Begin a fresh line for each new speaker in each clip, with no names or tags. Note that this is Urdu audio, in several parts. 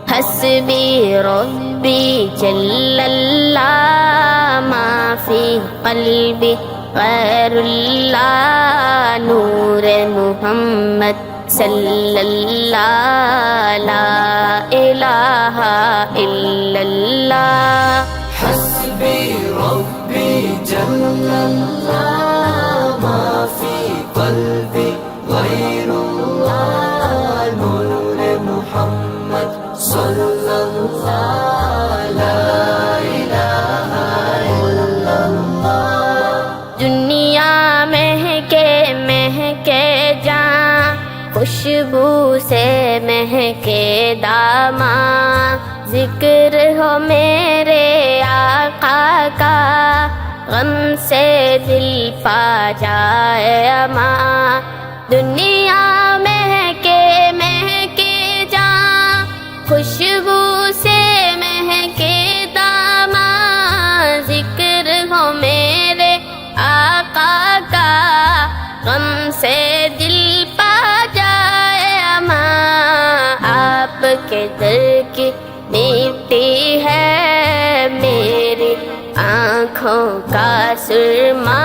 حسبي ربي جل الله ما في قلبي غير الله نور محمد صلی اللہ لا الہ الا اللہ
حسبي ربي جل الله ما في قلبي غير الله نور محمد صلى الله لا إله إلا الله
دنیا مہکے جاں خوشبو سے مہکے داماں ذکر ہو میرے آقا کا غم سے دل پا جائے اماں دنیا مہکے جاں خوشبو سے مہکے داماں ذکر ہو میرے آقا کا غم سے دل پا جائے اماں آپ کے در کی مٹی ہے میری آنکھوں کا سرما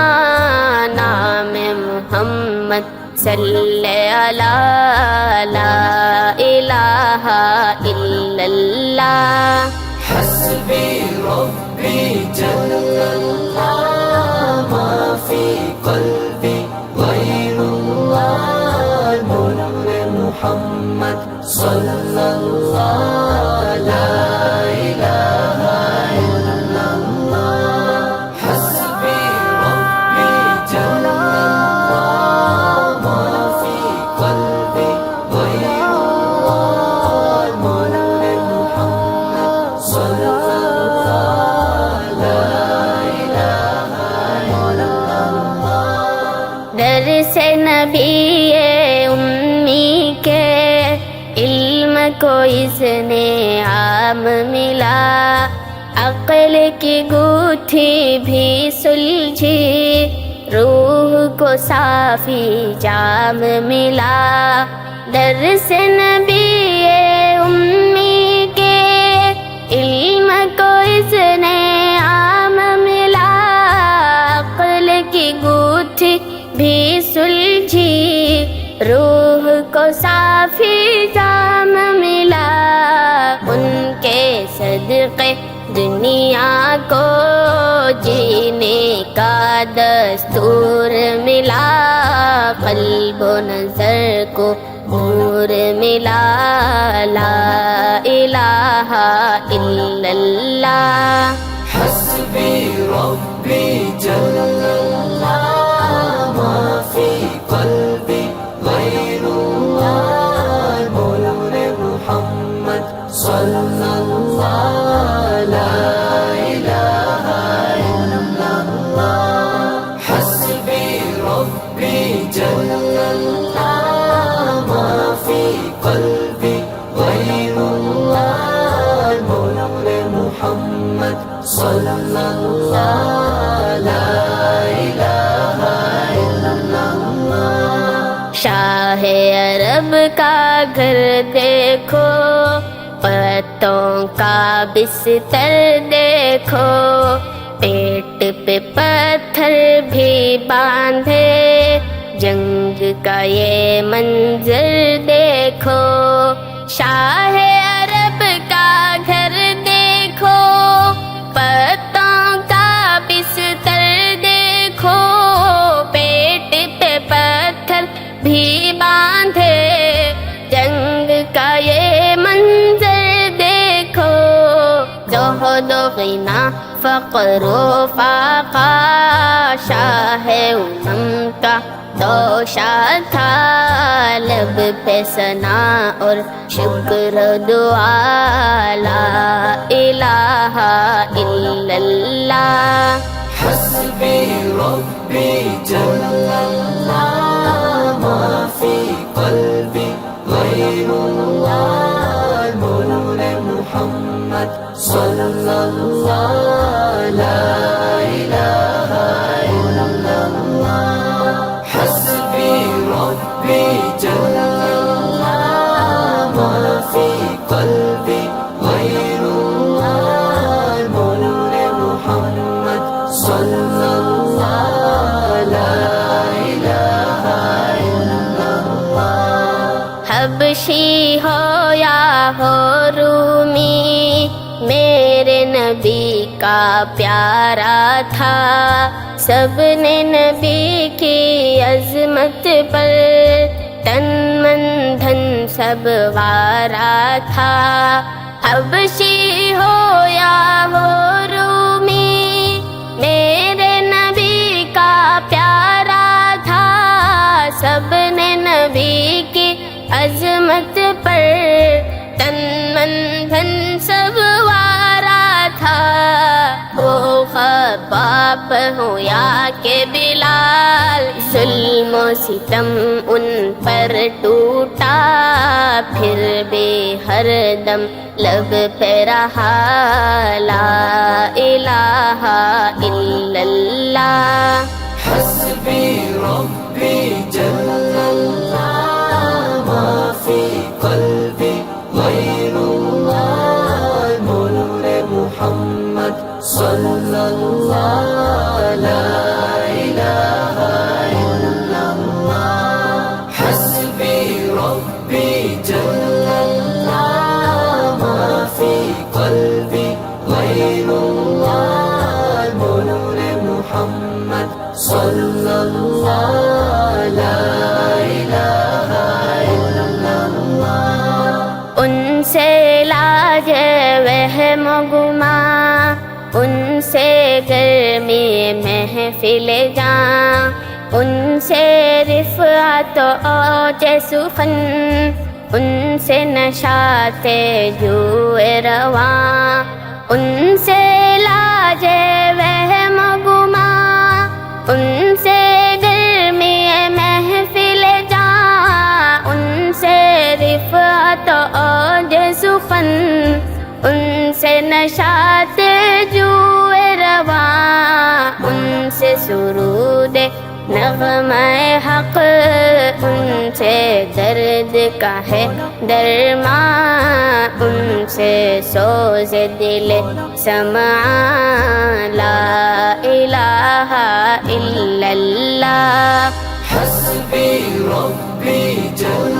نام محمد صلی اللہ لا الہ الا اللہ
حسبي ربي جل الله ما في قلبي غير الله نور محمد صلى الله لا إله إلا الله حسبي ربي جل الله ما في قلبي غير الله نور محمد صلى الله لا إله إلا الله
درس نبی امی کے علم کو اذن عام ملا عقل کی گوتھی بھی سلجھی روح کو صافی جام ملا درس نبی امی کے علم کو اذن عام ملا عقل کی گوتھی بھی سلجھی روح کو صافی جام ملا ان کے صدقے دنیا کو جینے کا دستور ملا قلب و نظر کو نور ملا لا الہ الا اللہ
حسبي ربي جل الله ما في قلبي غير الله نور محمد صلى الله لا إله إلا الله حسبي ربي جل الله ما في قلبي غير الله نور محمد صلى الله لا إله إلا الله
شاہ عرب کا گھر دیکھو پتوں کا بستر دیکھو پیٹ پہ پتھر بھی باندھے جنگ کا یہ منظر دیکھو شاہ عرب کا گھر دیکھو پتوں کا بستر دیکھو پیٹ پہ پتھر بھی باندھے جنگ کا یہ منظر دیکھو زہد و غنا فقر و فاقہ شاہ امم کا توشہ تھا لب پہ ثنا اور شکر و دعا لا الہ الا اللہ
حسبي ربي جل الله
کا پیارا تھا، سب نے نبی کی عظمت پر تن من دھن سب وارا تھا۔ حبشی ہو یا ہو رومی، میرے نبی کا پیارا تھا، سب نے نبی کی عظمت پر تن من دھن سب وارا تھا۔ وہ خباب ہوں یا کہ بلال، ظلم و ستم ان پر ٹوٹا، پھر بھی ہر دم لب پہ رہا لا الہ الا اللہ۔
حسبی ربی جل اللہ، ما فی قلبی غیر اللہ، نور محمد صلی اللہ، لا الہ الا اللہ۔ حسبی ربی جل اللہ، ما فی قلبی غیر اللہ، نور محمد صلی اللہ، لا الہ الا اللہ۔
ان سے لاج وہم و گما، ان سے گرمی محفل جاں، ان سے رفعت و اوج سخن، ان سے نشاط جو رواں، ان سے لاج وہم و گما، ان سے گرمی محفل جاں، ان سے رفعت و اوج سخن، ان سے نشاط جو رواں، ان سے سرود نغمہ حق، ان سے درد کا ہے درماں، ان سے سوز دل سمعاں، لا الہ الا اللہ۔
حسبی ربی جل